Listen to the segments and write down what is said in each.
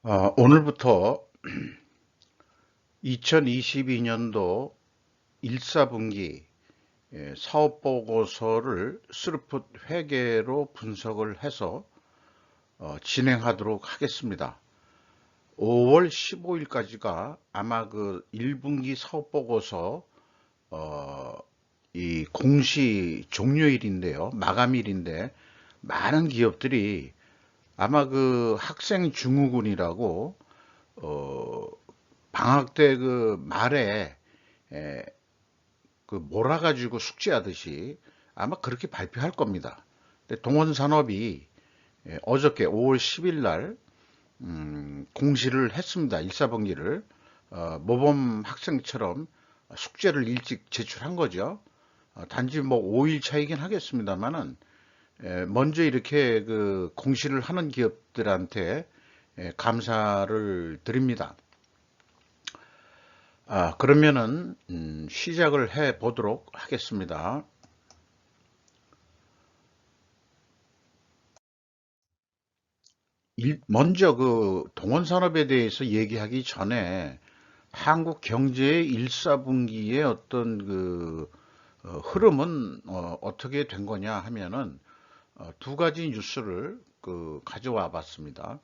오늘부터 2022년도 1사분기 사업보고서를 스루풋 회계로 분석을 해서 진행하도록 하겠습니다. 5월 15일까지가 아마 그 1분기 사업보고서 이 공시 종료일인데요. 마감일인데 많은 기업들이 아마 그 학생 증후군이라고 방학 때 그 말에 에, 그 몰아가지고 숙제하듯이 아마 그렇게 발표할 겁니다. 근데 동원산업이 어저께 5월 10일 날 공시를 했습니다. 1사분기를 모범 학생처럼 숙제를 일찍 제출한 거죠. 단지 뭐 5일 차이긴 하겠습니다만은 먼저 이렇게 그 공시를 하는 기업들한테 감사를 드립니다. 그러면은 시작을 해 보도록 하겠습니다. 먼저 그 동원산업에 대해서 얘기하기 전에 한국 경제의 1사분기의 어떤 그 흐름은 어떻게 된 거냐 하면은 두 가지 뉴스를 그 가져와 봤습니다.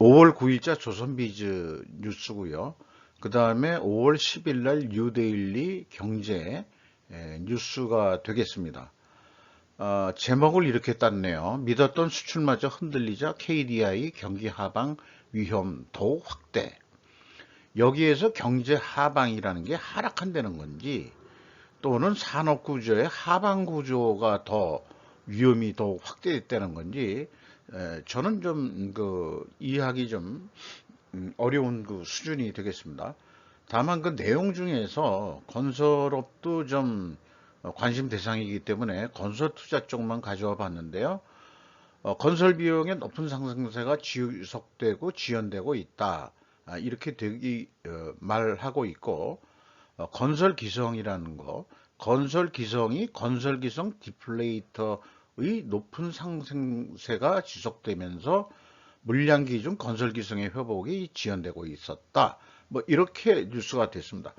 5월 9일자 조선비즈 뉴스고요. 그 다음에 5월 10일 날 뉴데일리 경제 뉴스가 되겠습니다. 제목을 이렇게 땄네요. 믿었던 수출마저 흔들리자 KDI 경기 하방 위험도 확대. 여기에서 경제 하방이라는 게 하락한다는 건지 또는 산업 구조의 하방 구조가 더 위험이 더 확대됐다는 건지 저는 좀 그 이해하기 좀 어려운 그 수준이 되겠습니다. 다만 그 내용 중에서 건설업도 좀 관심 대상이기 때문에 건설 투자 쪽만 가져와 봤는데요. 건설 비용의 높은 상승세가 지속되고 지연되고 있다. 이렇게 되기 말하고 있고 건설 기성이라는 거, 건설 기성이 건설 기성 디플레이터의 높은 상승세가 지속되면서 물량 기준 건설 기성의 회복이 지연되고 있었다. 뭐 이렇게 뉴스가 됐습니다.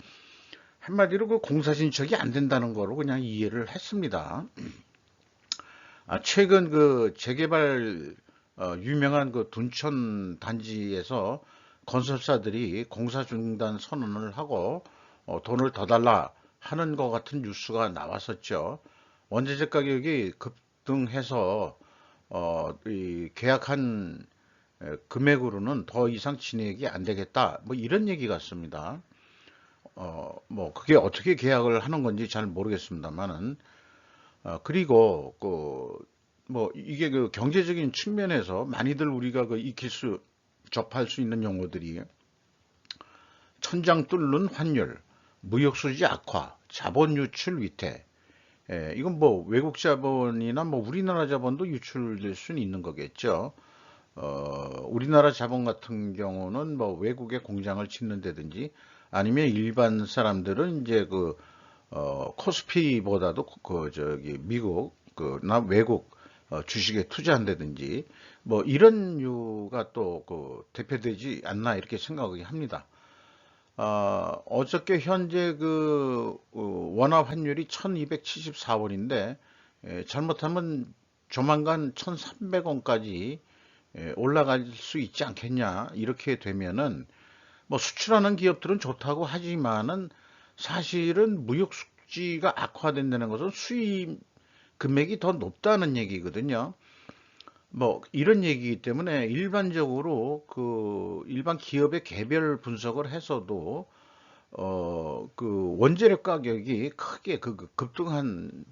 한마디로 그 공사 신청이 안 된다는 거로 그냥 이해를 했습니다. 최근 그 재개발 유명한 그 둔천 단지에서 건설사들이 공사 중단 선언을 하고 돈을 더 달라 하는 것 같은 뉴스가 나왔었죠. 원자재 가격이 급등해서 이 계약한 금액으로는 더 이상 진행이 안 되겠다. 뭐 이런 얘기 같습니다. 뭐 그게 어떻게 계약을 하는 건지 잘 모르겠습니다만은 그리고 그 뭐 이게 그 경제적인 측면에서 많이들 우리가 그 접할 수 있는 용어들이 천장 뚫는 환율, 무역수지 악화, 자본 유출 위태. 이건 뭐 외국 자본이나 뭐 우리나라 자본도 유출될 수는 있는 거겠죠. 우리나라 자본 같은 경우는 뭐 외국에 공장을 짓는다든지 아니면 일반 사람들은 이제 그 코스피보다도 그 저기 미국 그나 외국 주식에 투자한다든지 뭐 이런 이유가 또 그 대표되지 않나 이렇게 생각이 합니다. 어저께 현재 그 원화 환율이 1274원인데 잘못하면 조만간 1300원까지 올라갈 수 있지 않겠냐 이렇게 되면은 뭐 수출하는 기업들은 좋다고 하지만은 사실은 무역 수지가 악화된다는 것은 수입 금액이 더 높다는 얘기거든요. 뭐 이런 얘기이기 때문에 일반적으로 그 일반 기업의 개별 분석을 해서도 그 원재료 가격이 크게 그 급등한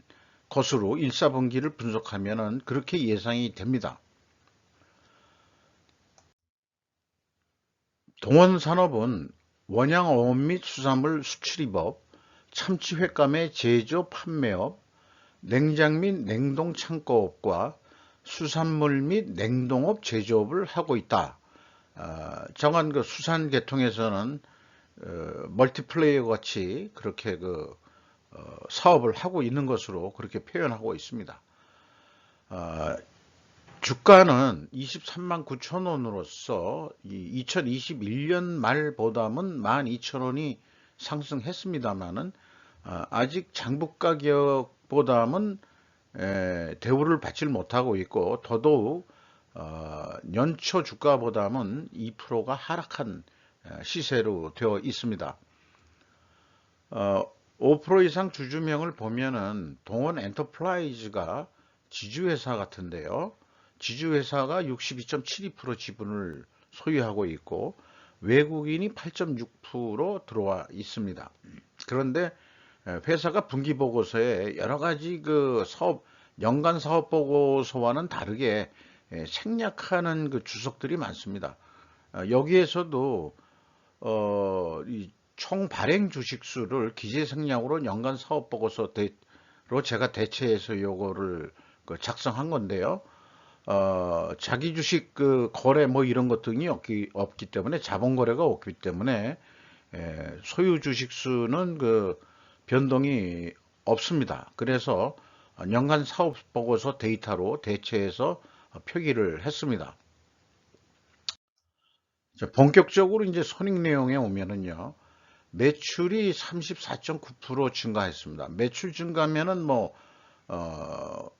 것으로 1사분기를 분석하면은 그렇게 예상이 됩니다. 동원산업은 원양어업 및 수산물 수출입업, 참치 횟감의 제조 판매업, 냉장 및 냉동 창고업과 수산물 및 냉동업 제조업을 하고 있다. 정한 그 수산 계통에서는 멀티플레이어 같이 그렇게 그 사업을 하고 있는 것으로 그렇게 표현하고 있습니다. 주가는 23만 9천 원으로서 2021년 말보다는 12,000원이 상승했습니다만은 아직 장부 가격보다는 대우를 받지 못하고 있고 더더욱 연초 주가보다는 2%가 하락한 시세로 되어 있습니다. 5% 이상 주주명을 보면은 동원 엔터프라이즈가 지주회사 같은데요. 지주회사가 62.72% 지분을 소유하고 있고 외국인이 8.6% 들어와 있습니다. 그런데 회사가 분기보고서에 여러 가지 그 연간 사업 보고서와는 다르게 생략하는 그 주석들이 많습니다. 여기에서도 총 발행 주식수를 기재 생략으로 연간 사업 보고서로 제가 대체해서 요거를 작성한 건데요. 자기 주식 그 거래 뭐 이런 것 등이 없기 때문에 자본 거래가 없기 때문에 소유 주식 수는 그 변동이 없습니다. 그래서 연간 사업 보고서 데이터로 대체해서 표기를 했습니다. 자, 본격적으로 이제 손익 내용에 오면은요. 매출이 34.9% 증가했습니다. 매출 증가면은 뭐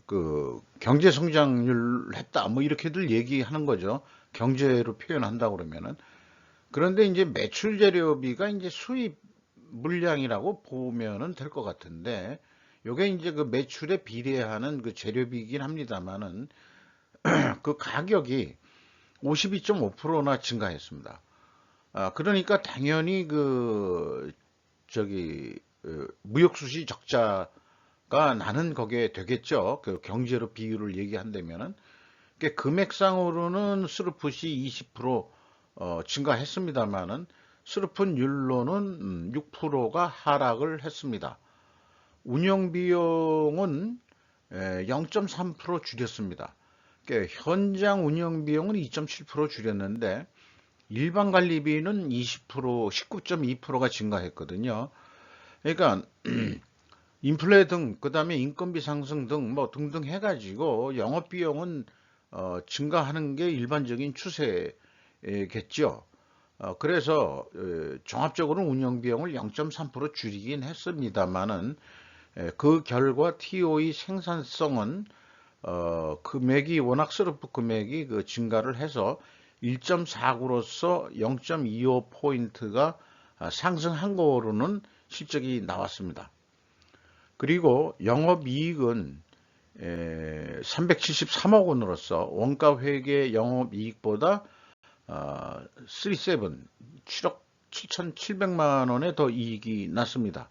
그 경제 성장률 했다 뭐 이렇게들 얘기하는 거죠. 경제로 표현한다 그러면은. 그런데 이제 매출 재료비가 이제 수입 물량이라고 보면은 될 것 같은데 요게 이제 그 매출에 비례하는 그 재료비이긴 합니다만은 그 가격이 52.5%나 증가했습니다. 그러니까 당연히 그 저기 무역수지 적자가 나는 거기에 되겠죠. 그 경제로 비율을 얘기한다면은 금액상으로는 스루풋이 20% 증가했습니다만은 스루풋율로는 6%가 하락을 했습니다. 운영 비용은 0.3% 줄였습니다. 현장 운영 비용은 2.7% 줄였는데 일반 관리비는 20%, 19.2%가 증가했거든요. 그러니까 인플레 등, 그 다음에 인건비 상승 등, 뭐 등등 해가지고 영업비용은 증가하는 게 일반적인 추세겠죠. 그래서 종합적으로 운영비용을 0.3% 줄이긴 했습니다만은 그 결과 TOE 생산성은 금액이 워낙 스르프 금액이 그 증가를 해서 1.49로서 0.25포인트가 상승한 거로는 실적이 나왔습니다. 그리고 영업이익은 373억 원으로서 원가회계 영업이익보다 7억 7,700만 원의 더 이익이 났습니다.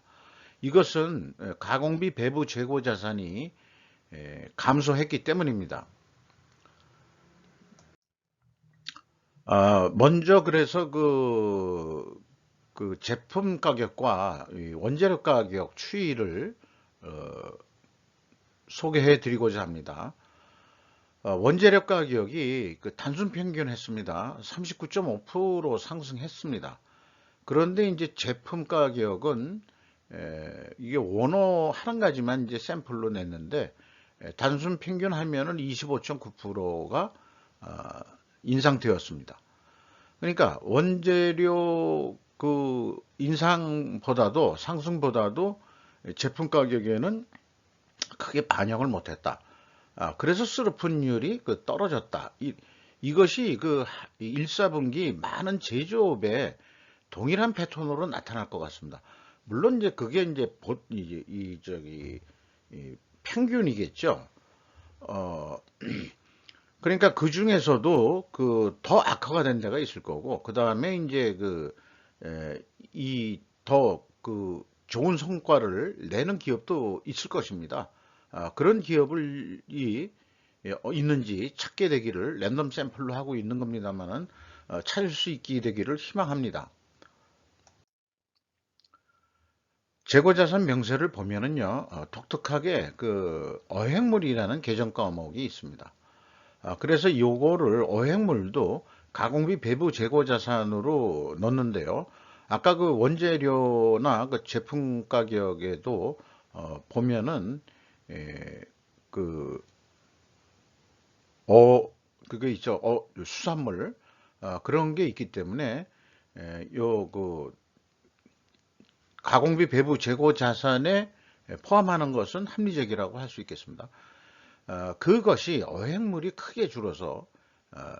이것은 가공비 배부 재고 자산이 감소했기 때문입니다. 먼저 그래서 그 제품 가격과 원재료 가격 추이를 소개해 드리고자 합니다. 원재료 가격이 그 단순 평균했습니다. 39.5% 상승했습니다. 그런데 이제 제품 가격은 이게 원호 한 가지만 이제 샘플로 냈는데 단순 평균 하면은 25.9%가 인상되었습니다. 그러니까 원재료 그 인상보다도 상승보다도 제품 가격에는 크게 반영을 못했다. 그래서 스루풋율이 떨어졌다. 이것이 그 1사분기 많은 제조업에 동일한 패턴으로 나타날 것 같습니다. 물론 이제 그게 이제 평균이겠죠. 그러니까 그 중에서도 그 더 악화가 된 데가 있을 거고, 그 다음에 이제 이 더 그 좋은 성과를 내는 기업도 있을 것입니다. 그런 기업이 있는지 찾게 되기를 랜덤 샘플로 하고 있는 겁니다만은 찾을 수 있게 되기를 희망합니다. 재고자산 명세를 보면은요, 독특하게 그 어획물이라는 계정 과목이 있습니다. 그래서 요거를 어획물도 가공비 배부 재고자산으로 넣는데요. 아까 그 원재료나 그 제품 가격에도 보면은 그 어, 그게 있죠. 수산물, 그런 게 있기 때문에, 그, 가공비 배부 재고 자산에 포함하는 것은 합리적이라고 할 수 있겠습니다. 그것이 어획물이 크게 줄어서, 어,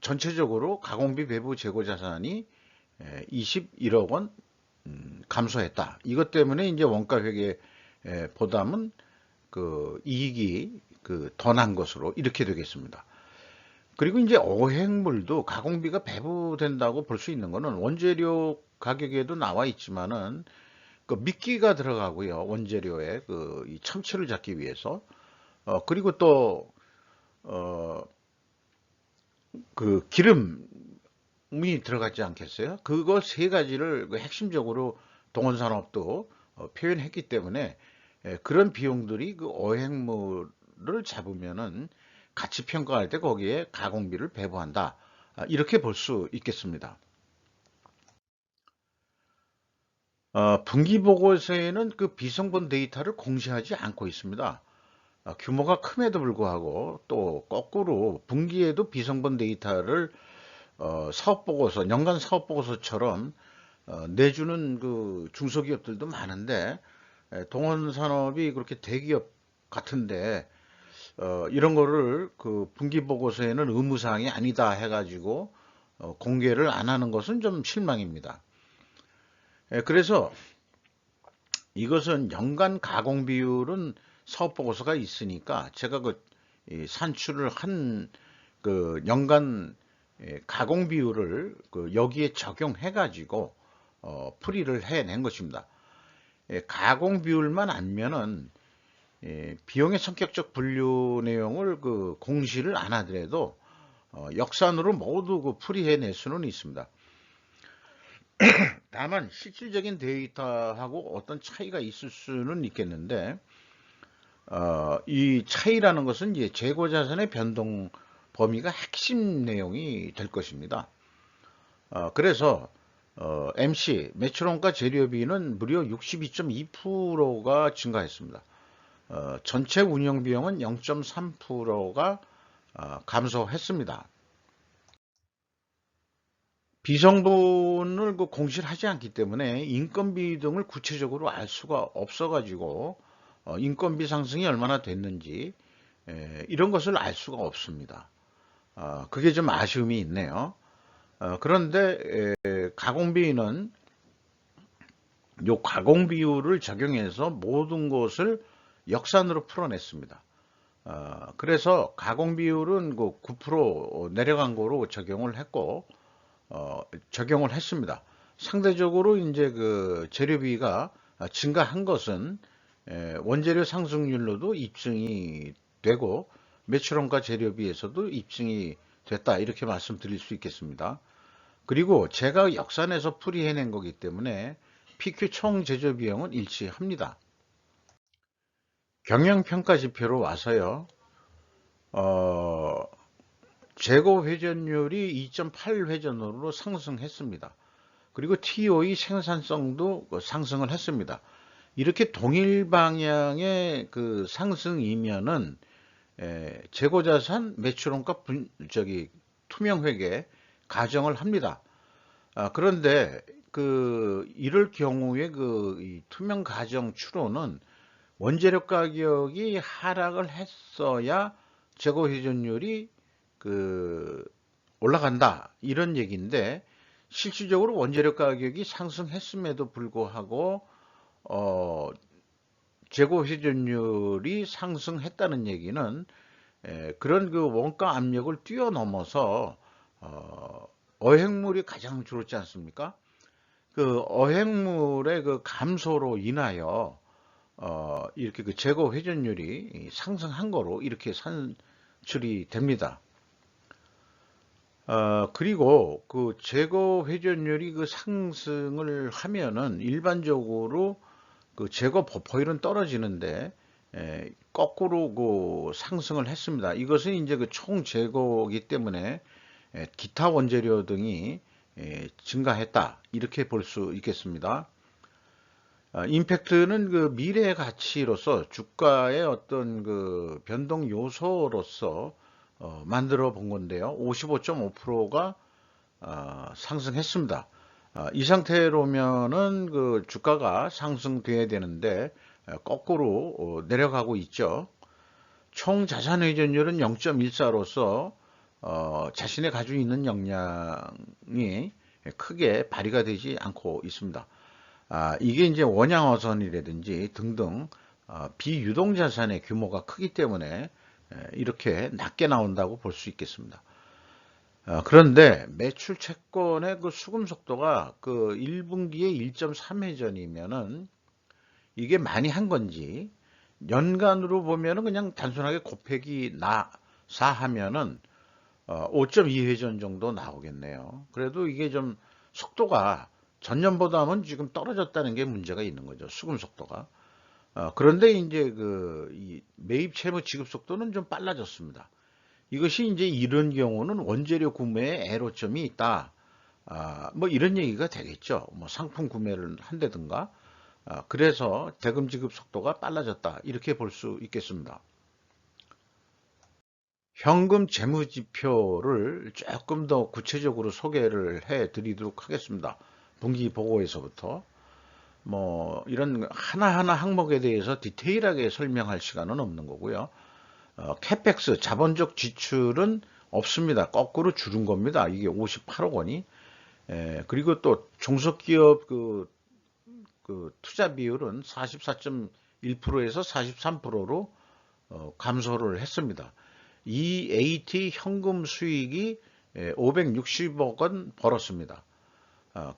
전체적으로 가공비 배부 재고 자산이 21억 원 감소했다. 이것 때문에 이제 원가 회계 보담은 그 이익이 그 더 난 것으로 이렇게 되겠습니다. 그리고 이제 어획물도 가공비가 배부된다고 볼 수 있는 거는 원재료 가격에도 나와 있지만은 그 미끼가 들어가고요. 원재료에 그이 참치를 잡기 위해서. 그리고 또 어, 그 기름이 들어가지 않겠어요? 그거 세 가지를 그 핵심적으로 동원산업도 표현했기 때문에 그런 비용들이 그 어획물을 잡으면은 가치 평가할 때 거기에 가공비를 배부한다. 이렇게 볼 수 있겠습니다. 분기 보고서에는 그 비성분 데이터를 공시하지 않고 있습니다. 규모가 큼에도 불구하고 또 거꾸로 분기에도 비성분 데이터를 사업 보고서, 연간 사업 보고서처럼 내주는 그 중소기업들도 많은데 동원 산업이 그렇게 대기업 같은데 이런 거를 그 분기 보고서에는 의무사항이 아니다 해가지고 공개를 안 하는 것은 좀 실망입니다. 그래서 이것은 연간 가공 비율은 사업 보고서가 있으니까 제가 이 산출을 한 그 연간 가공 비율을 그 여기에 적용해 가지고 풀이를 해낸 것입니다. 가공 비율만 알면은 비용의 성격적 분류 내용을 그 공시를 안 하더라도 역산으로 모두 그 풀이해낼 수는 있습니다. 다만 실질적인 데이터하고 어떤 차이가 있을 수는 있겠는데 이 차이라는 것은 이제 재고 자산의 변동 범위가 핵심 내용이 될 것입니다. 그래서 MC 매출원가 재료비는 무려 62.2%가 증가했습니다. 전체 운영 비용은 0.3%가 감소했습니다. 비성분을 그 공시를 하지 않기 때문에 인건비 등을 구체적으로 알 수가 없어가지고 인건비 상승이 얼마나 됐는지 이런 것을 알 수가 없습니다. 그게 좀 아쉬움이 있네요. 그런데 가공비는 요 가공비율을 적용해서 모든 것을 역산으로 풀어냈습니다. 그래서 가공비율은 그 9% 내려간 거로 적용을 했고 적용을 했습니다. 상대적으로 이제 그 재료비가 증가한 것은 원재료 상승률로도 입증이 되고 매출원가 재료비에서도 입증이 됐다 이렇게 말씀드릴 수 있겠습니다. 그리고 제가 역산해서 풀이해낸 거기 때문에 PQ 총 제조 비용은 일치합니다. 경영평가 지표로 와서요. 어, 재고 회전율이 2.8회전으로 상승했습니다. 그리고 TO의 생산성도 상승을 했습니다. 이렇게 동일 방향의 그 상승이면은 재고자산 매출원가 투명회계 가정을 합니다. 그런데 그 이럴 경우에 이 투명 가정 추론은 원재료 가격이 하락을 했어야 재고 회전율이 그 올라간다 이런 얘기인데 실질적으로 원재료 가격이 상승했음에도 불구하고 어, 재고 회전율이 상승했다는 얘기는 그런 그 원가 압력을 뛰어넘어서 어획물이 가장 줄었지 않습니까? 그 어획물의 그 감소로 인하여 이렇게 그 재고 회전율이 상승한 거로 이렇게 산출이 됩니다. 그리고 그 재고 회전율이 그 상승을 하면은 일반적으로 그 재고 버퍼율은 떨어지는데 거꾸로 그 상승을 했습니다. 이것은 이제 그 총 재고이기 때문에 기타 원재료 등이 증가했다 이렇게 볼 수 있겠습니다. 임팩트는 그 미래 가치로서 주가의 어떤 그 변동 요소로서 만들어 본 건데요. 55.5%가 상승했습니다. 이 상태로면은 그 주가가 상승돼야 되는데 거꾸로 내려가고 있죠. 총 자산 회전율은 0.14로서 자신의 가지고 있는 역량이 크게 발휘가 되지 않고 있습니다. 이게 이제 원양어선이라든지 등등 비유동자산의 규모가 크기 때문에 이렇게 낮게 나온다고 볼 수 있겠습니다. 그런데 매출 채권의 그 수금 속도가 그 1분기에 1.3회전이면은 이게 많이 한 건지 연간으로 보면은 그냥 단순하게 곱하기 4 하면은 5.2회전 정도 나오겠네요. 그래도 이게 좀 속도가 전년보다는 지금 떨어졌다는 게 문제가 있는 거죠. 수금 속도가. 그런데 이제 이 매입 채무 지급 속도는 좀 빨라졌습니다. 이것이 이제 이런 경우는 원재료 구매에 애로점이 있다. 뭐 이런 얘기가 되겠죠. 뭐 상품 구매를 한다든가. 그래서 대금 지급 속도가 빨라졌다. 이렇게 볼 수 있겠습니다. 현금 재무지표를 조금 더 구체적으로 소개를 해 드리도록 하겠습니다. 분기 보고에서부터. 뭐 이런 하나하나 항목에 대해서 디테일하게 설명할 시간은 없는 거고요. 캐펙스 자본적 지출은 없습니다. 거꾸로 줄은 겁니다. 이게 58억 원이. 그리고 또 종속기업 그 투자 비율은 44.1%에서 43%로 감소를 했습니다. EAT 현금 수익이 560억 원 벌었습니다.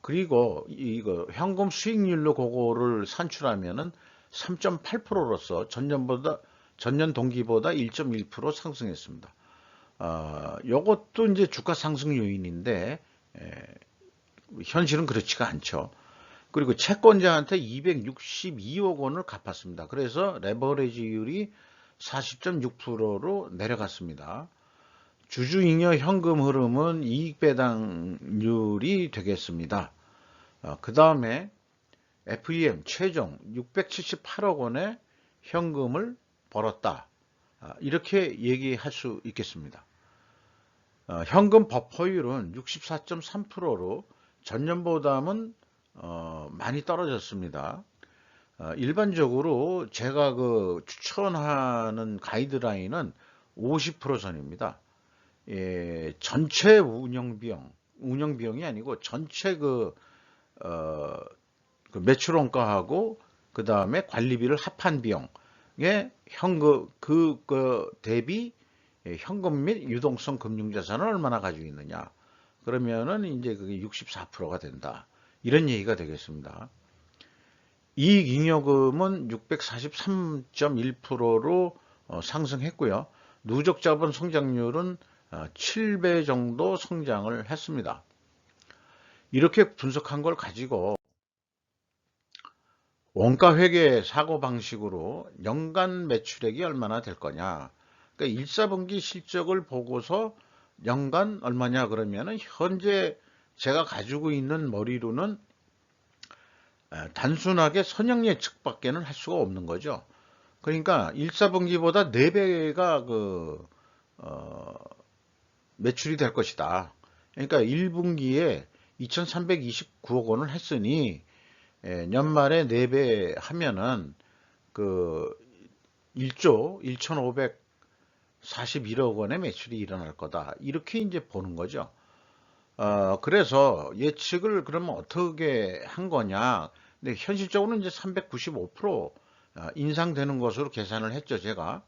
그리고 이거 현금 수익률로 그거를 산출하면은 3.8%로서 전년 동기보다 1.1% 상승했습니다. 요것도 이제 주가 상승 요인인데 현실은 그렇지가 않죠. 그리고 채권자한테 262억 원을 갚았습니다. 그래서 레버리지율이 40.6%로 내려갔습니다. 주주잉여 현금 흐름은 이익 배당률이 되겠습니다. 그 다음에 FEM 최종 678억 원의 현금을 벌었다. 이렇게 얘기할 수 있겠습니다. 현금 버퍼율은 64.3%로 전년보다는 많이 떨어졌습니다. 일반적으로 제가 추천하는 가이드라인은 50% 선입니다. 전체 운영비용이 아니고 전체 매출 원가하고 그 다음에 관리비를 합한 비용에 현금 대비 현금 및 유동성 금융자산을 얼마나 가지고 있느냐. 그러면은 이제 그게 64%가 된다. 이런 얘기가 되겠습니다. 이익잉여금은 643.1%로 상승했고요. 누적 자본 성장률은 7배 정도 성장을 했습니다. 이렇게 분석한 걸 가지고 원가 회계 사고 방식으로 연간 매출액이 얼마나 될 거냐. 그러니까 1, 4분기 실적을 보고서 연간 얼마냐 그러면은 현재 제가 가지고 있는 머리로는 단순하게 선형 예측밖에는 할 수가 없는 거죠. 그러니까 1, 4분기보다 4배가 매출이 될 것이다. 그러니까 1분기에 2,329억 원을 했으니 연말에 4배 하면은 1조 1,541억 원의 매출이 일어날 거다. 이렇게 이제 보는 거죠. 그래서 예측을 그러면 어떻게 한 거냐. 근데 현실적으로는 이제 395% 인상되는 것으로 계산을 했죠, 제가.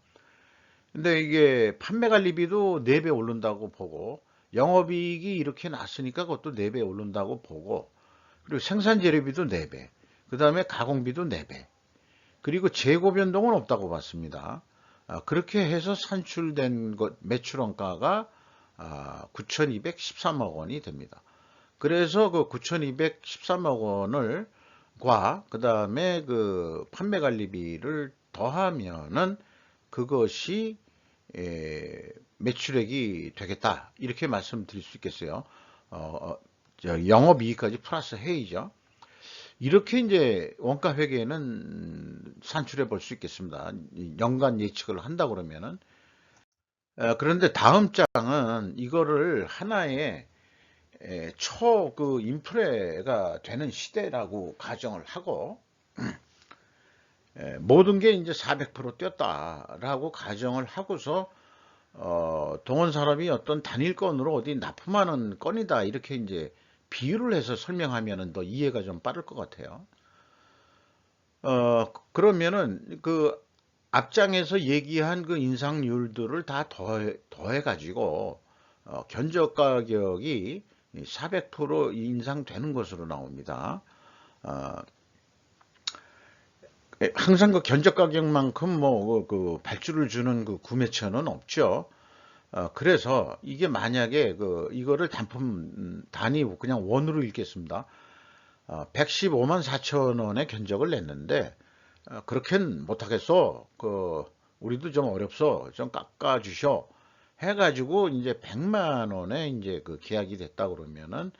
근데 이게 판매 관리비도 4배 오른다고 보고, 영업이익이 이렇게 났으니까 그것도 4배 오른다고 보고, 그리고 생산 재료비도 4배, 그 다음에 가공비도 4배, 그리고 재고 변동은 없다고 봤습니다. 그렇게 해서 산출된 매출 원가가 9,213억 원이 됩니다. 그래서 그 9,213억 원을 그 다음에 판매 관리비를 더하면은 그것이 매출액이 되겠다. 이렇게 말씀드릴 수 있겠어요. 영업이익까지 플러스 해이죠. 이렇게 이제 원가 회계는 산출해 볼 수 있겠습니다. 연간 예측을 한다 그러면은 그런데 다음 장은 이거를 하나의 그 인프레가 되는 시대라고 가정을 하고 모든 게 이제 400% 뛰었다라고 가정을 하고서 동원 산업이 어떤 단일 건으로 어디 납품하는 건이다 이렇게 이제 비유를 해서 설명하면은 더 이해가 좀 빠를 것 같아요. 그러면은 그 앞장에서 얘기한 그 인상률들을 다 더해 가지고 견적 가격이 400% 인상되는 것으로 나옵니다. 어, 항상 그 견적 가격만큼 뭐 그 발주를 주는 그 구매처는 없죠. 그래서 이게 만약에 그 이거를 단품 단위 그냥 원으로 읽겠습니다. 115만 4천 원의 견적을 냈는데 그렇게는 못하겠어. 우리도 좀 어렵소. 좀 깎아주셔. 해가지고 이제 100만 원에 이제 그 계약이 됐다 그러면은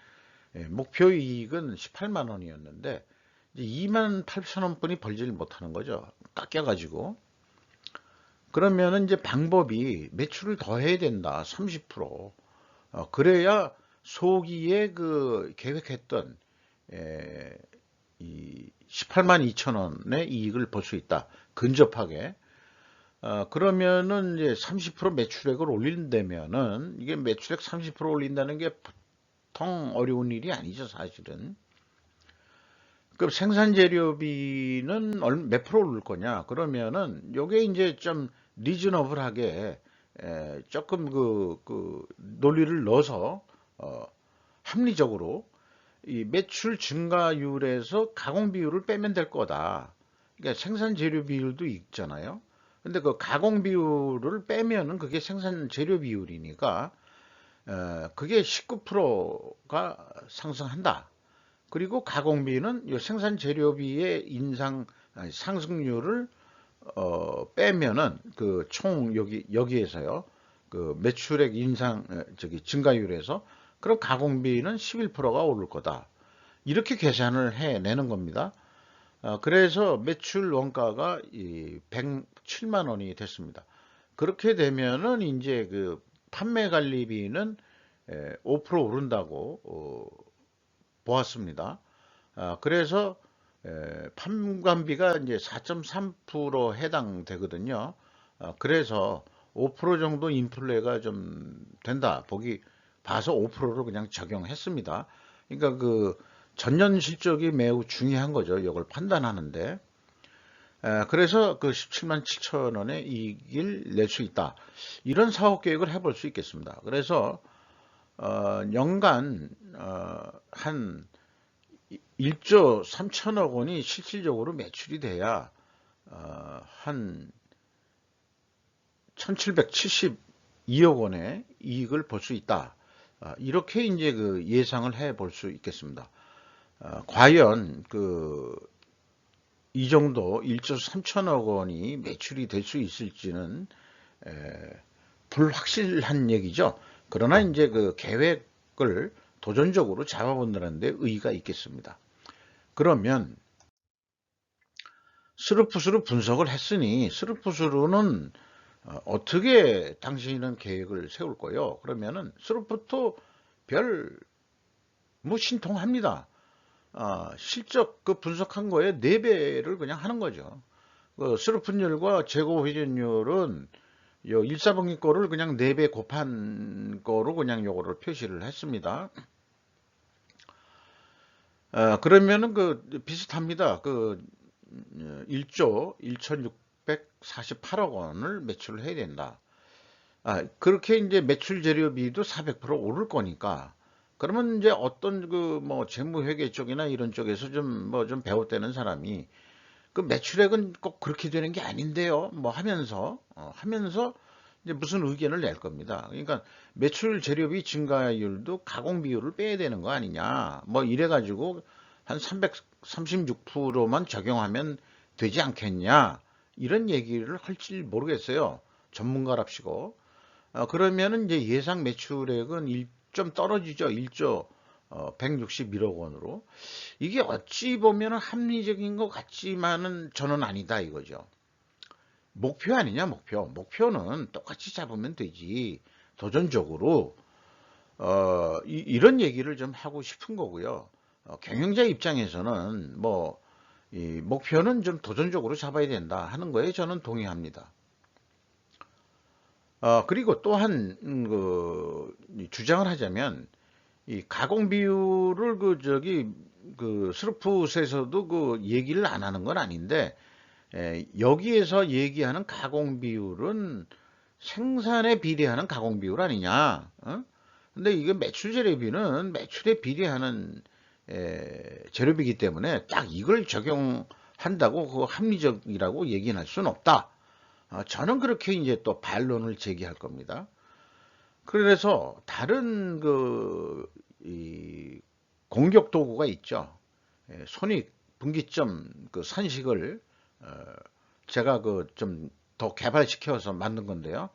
목표 이익은 18만 원이었는데 이제 2만 8천 원뿐이 벌지를 못하는 거죠. 깎여가지고. 그러면은 이제 방법이 매출을 더 해야 된다. 30%. 그래야 소기에 그 계획했던 이 18만 2천 원의 이익을 볼 수 있다. 근접하게. 그러면은 이제 30% 매출액을 올린다면은 이게 매출액 30% 올린다는 게 보통 어려운 일이 아니죠, 사실은. 그럼 생산 재료비는 몇 프로 오를 거냐? 그러면은 요게 이제 좀 리즈너블하게 조금 그 논리를 넣어서 합리적으로 이 매출 증가율에서 가공 비율을 빼면 될 거다. 그러니까 생산 재료 비율도 있잖아요. 근데 그 가공 비율을 빼면은 그게 생산 재료 비율이니까 그게 19%가 상승한다. 그리고 가공비는 이 생산 재료비의 상승률을 빼면은 그 총 여기에서요. 그 매출액 증가율에서 그럼 가공비는 11%가 오를 거다. 이렇게 계산을 해내는 겁니다. 그래서 매출 원가가 107만 원이 됐습니다. 그렇게 되면은 이제 그 판매 관리비는 5% 오른다고 보았습니다. 그래서 판관비가 이제 4.3% 해당되거든요. 그래서 5% 정도 인플레가 좀 된다. 봐서 5%를 그냥 적용했습니다. 그러니까 그 전년 실적이 매우 중요한 거죠. 이걸 판단하는데. 그래서 그 17만 7천 원의 이익을 낼 수 있다. 이런 사업 계획을 해볼 수 있겠습니다. 그래서 연간 한 1조 3천억 원이 실질적으로 매출이 돼야 한 1772억 원의 이익을 볼 수 있다. 이렇게 이제 그 예상을 해 볼 수 있겠습니다. 과연 이 정도 1조 3천억 원이 매출이 될 수 있을지는 불확실한 얘기죠. 그러나 이제 그 계획을 도전적으로 잡아본다는 데 의의가 있겠습니다. 그러면 스루풋으로 분석을 했으니 스루풋으로는 어떻게 당신은 계획을 세울 거요? 그러면은 스루풋도 뭐 신통합니다. 실적 그 분석한 거에 4배를 그냥 하는 거죠. 스루풋율과 재고 회전율은 요 1사분기 거를 그냥 4배 곱한 거로 그냥 요거를 표시를 했습니다. 그러면은 비슷합니다. 1조 1648억 원을 매출을 해야 된다. 그렇게 이제 매출 재료비도 400% 오를 거니까 그러면 이제 어떤 뭐 재무회계 쪽이나 이런 쪽에서 좀 배웠다는 사람이 그 매출액은 꼭 그렇게 되는 게 아닌데요. 뭐 하면서 이제 무슨 의견을 낼 겁니다. 그러니까 매출 재료비 증가율도 가공 비율을 빼야 되는 거 아니냐. 뭐 이래가지고 한 336%만 적용하면 되지 않겠냐. 이런 얘기를 할지 모르겠어요. 전문가랍시고. 그러면은 이제 예상 매출액은 좀 떨어지죠. 1조 161억 원으로. 이게 어찌 보면 합리적인 것 같지만은 저는 아니다 이거죠. 목표 아니냐, 목표. 목표는 똑같이 잡으면 되지. 도전적으로. 이런 얘기를 좀 하고 싶은 거고요. 경영자 입장에서는 뭐, 이 목표는 좀 도전적으로 잡아야 된다 하는 거에 저는 동의합니다. 그리고 또한, 주장을 하자면, 이 가공 비율을 스루풋에서도 얘기를 안 하는 건 아닌데, 여기에서 얘기하는 가공 비율은 생산에 비례하는 가공 비율 아니냐. 근데 이게 매출 재료비는 매출에 비례하는 재료비이기 때문에 딱 이걸 적용한다고 합리적이라고 얘기는 할 수는 없다. 저는 그렇게 이제 또 반론을 제기할 겁니다. 그래서 다른 이 공격 도구가 있죠. 손익 분기점 산식을 제가 좀 더 개발시켜서 만든 건데요.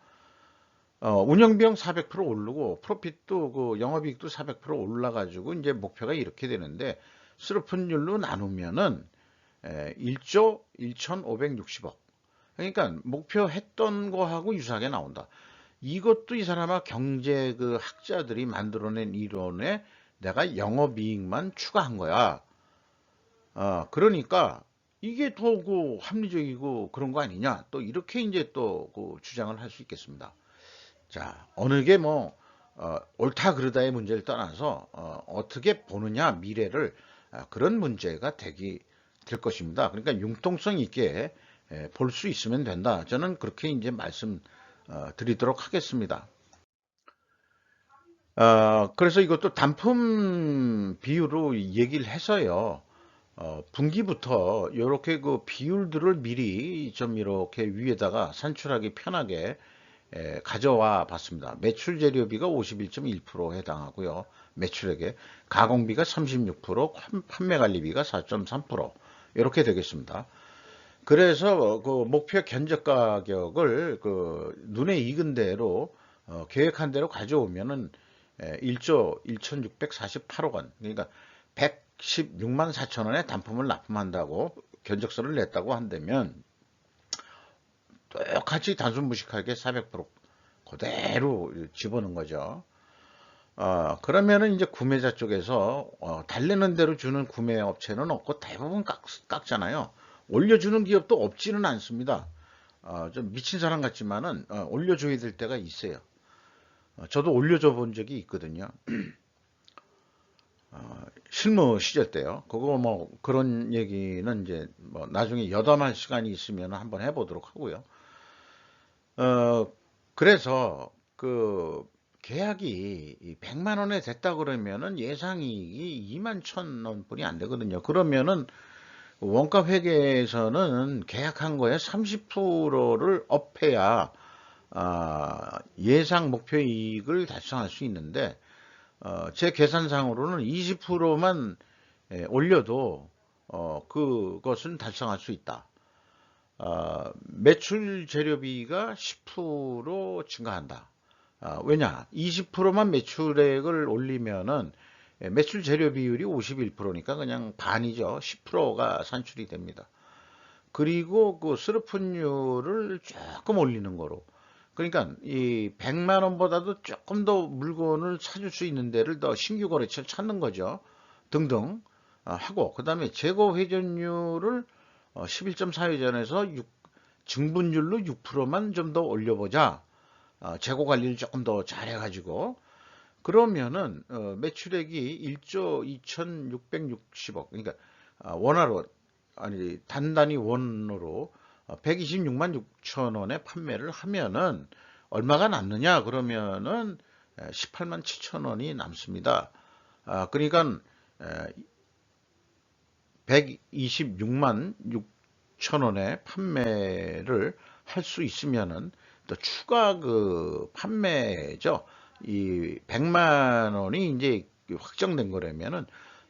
운영비용 400% 오르고 프로핏도 영업이익도 400% 올라가지고 이제 목표가 이렇게 되는데 스루풋율로 나누면은 1조 1,560억. 그러니까 목표 했던 거하고 유사하게 나온다. 이것도 이 사람아 경제 학자들이 만들어낸 이론에 내가 영업이익만 추가한 거야. 그러니까 이게 더 합리적이고 그런 거 아니냐. 또 이렇게 이제 또 주장을 할 수 있겠습니다. 자, 어느 게 옳다 그르다의 문제를 떠나서 어떻게 보느냐 미래를 그런 문제가 될 것입니다. 그러니까 융통성 있게 볼 수 있으면 된다. 저는 그렇게 이제 말씀 드리도록 하겠습니다. 그래서 이것도 단품 비율로 얘기를 해서요. 분기부터 이렇게 비율들을 미리 좀 이렇게 위에다가 산출하기 편하게 가져와 봤습니다. 매출 재료비가 51.1% 해당하고요. 매출액에 가공비가 36%, 판매 관리비가 4.3% 이렇게 되겠습니다. 그래서 목표 견적 가격을 눈에 익은 대로 계획한 대로 가져오면은 1조 1,648억 원, 그러니까 116만 4천 원의 단품을 납품한다고 견적서를 냈다고 한다면 똑같이 단순 무식하게 400% 그대로 집어넣은 거죠. 그러면은 이제 구매자 쪽에서 달래는 대로 주는 구매 업체는 없고 대부분 깎잖아요. 올려주는 기업도 없지는 않습니다. 좀 미친 사람 같지만은 올려줘야 될 때가 있어요. 저도 올려줘 본 적이 있거든요. 실무 시절 때요. 그거 뭐 그런 얘기는 이제 뭐 나중에 여담할 시간이 있으면 한번 해보도록 하고요. 그래서 계약이 100만 원에 됐다 그러면은 예상이익이 2만 1천 원뿐이 안 되거든요. 그러면은 원가 회계에서는 계약한 거에 30%를 업해야 예상 목표 이익을 달성할 수 있는데 제 계산상으로는 20%만 올려도 그것은 달성할 수 있다. 매출 재료비가 10% 증가한다. 왜냐? 20%만 매출액을 올리면은 매출 재료 비율이 51%니까 그냥 반이죠. 10%가 산출이 됩니다. 그리고 스루풋율을 조금 올리는 거로. 그러니까 이 100만 원보다도 조금 더 물건을 찾을 수 있는 데를 더 신규 거래처를 찾는 거죠. 등등 하고 그다음에 재고 회전율을 11.4회전에서 증분율로 6%만 좀 더 올려보자. 재고 관리를 조금 더 잘해가지고 그러면은 매출액이 1조 2,660억 그러니까 원화로 아니 단단히 원으로 126만 6천 원에 판매를 하면은 얼마가 남느냐 그러면은 18만 7천 원이 남습니다. 그러니까 126만 6천 원에 판매를 할 수 있으면은 또 추가 판매죠. 이 100만 원이 이제 확정된 거라면은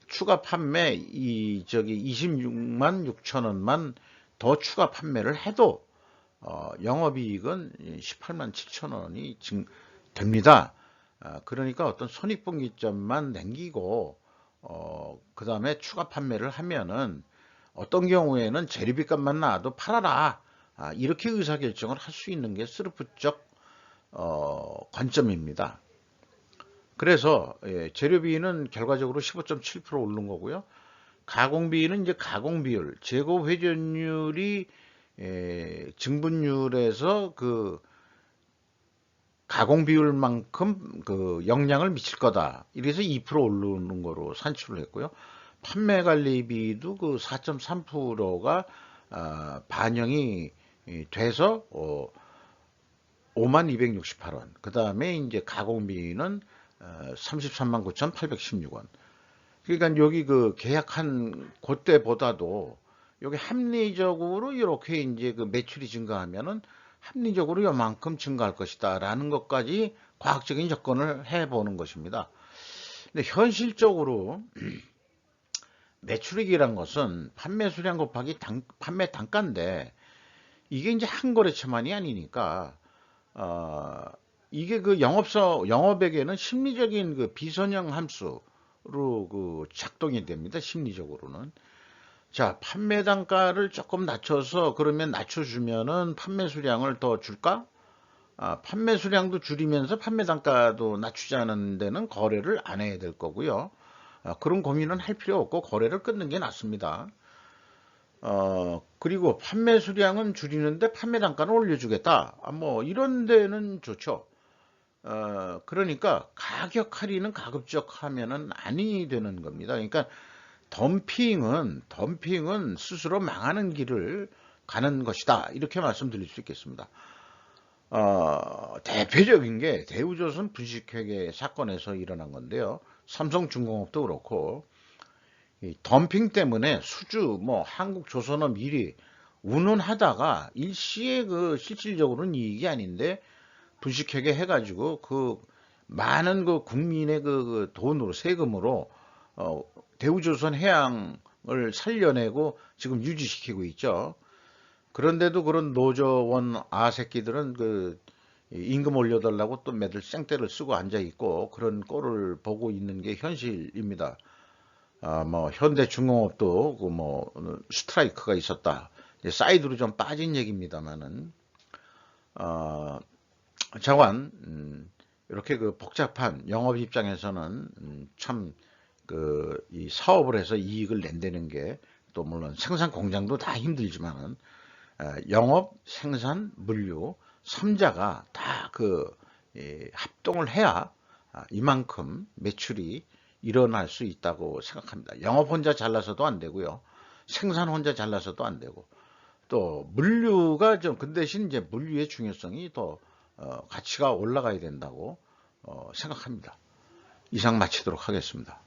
추가 판매 26만 6천 원만 더 추가 판매를 해도 영업이익은 18만 7천 원이 됩니다. 그러니까 어떤 손익분기점만 남기고 그 다음에 추가 판매를 하면은 어떤 경우에는 재료비값만 나와도 팔아라. 이렇게 의사결정을 할 수 있는 게 스르프적 관점입니다. 그래서 재료비는 결과적으로 15.7% 오른 거고요. 가공비는 이제 가공비율, 재고 회전율이 증분율에서 그 가공비율만큼 그 영향을 미칠 거다. 이래서 2% 오르는 거로 산출을 했고요. 판매관리비도 그 4.3%가 반영이 돼서 5268원. 그 다음에 이제 가공비는 33만 9,816원. 그러니까 여기 그 계약한 그때보다도 여기 합리적으로 이렇게 이제 그 매출이 증가하면은 합리적으로 요만큼 증가할 것이다라는 것까지 과학적인 접근을 해보는 것입니다. 근데 현실적으로 매출액이란 것은 판매 수량 곱하기 판매 단가인데 이게 이제 한 거래처만이 아니니까 이게 그 영업에게는 심리적인 그 비선형 함수로 그 작동이 됩니다. 심리적으로는. 자, 판매 단가를 조금 낮춰서 그러면 낮춰주면은 판매 수량을 더 줄까? 판매 수량도 줄이면서 판매 단가도 낮추자는 데는 거래를 안 해야 될 거고요. 그런 고민은 할 필요 없고 거래를 끊는 게 낫습니다. 그리고 판매 수량은 줄이는데 판매 단가는 올려주겠다. 뭐 이런 데는 좋죠. 그러니까 가격 할인은 가급적 하면은 아니 되는 겁니다. 그러니까 덤핑은 스스로 망하는 길을 가는 것이다. 이렇게 말씀드릴 수 있겠습니다. 대표적인 게 대우조선 분식회계 사건에서 일어난 건데요. 삼성중공업도 그렇고 이 덤핑 때문에 수주 뭐 한국조선업 미리 운운하다가 일시에 그 실질적으로는 이익이 아닌데 분식회계 해가지고 그 많은 그 국민의 그 돈으로 세금으로 대우조선 해양을 살려내고 지금 유지시키고 있죠. 그런데도 그런 노조원 아새끼들은 그 임금 올려달라고 또 매들 생떼를 쓰고 앉아 있고 그런 꼴을 보고 있는 게 현실입니다. 뭐 현대중공업도 그 뭐 스트라이크가 있었다. 사이드로 좀 빠진 얘기입니다만은 자관 이렇게 그 복잡한 영업 입장에서는 참 그 이 사업을 해서 이익을 낸다는 게 또 물론 생산 공장도 다 힘들지만은 영업, 생산, 물류 3자가 다 그 합동을 해야 이만큼 매출이 일어날 수 있다고 생각합니다. 영업 혼자 잘나서도 안 되고요. 생산 혼자 잘나서도 안 되고 또 물류가 좀 그 대신 이제 물류의 중요성이 더 가치가 올라가야 된다고 생각합니다. 이상 마치도록 하겠습니다.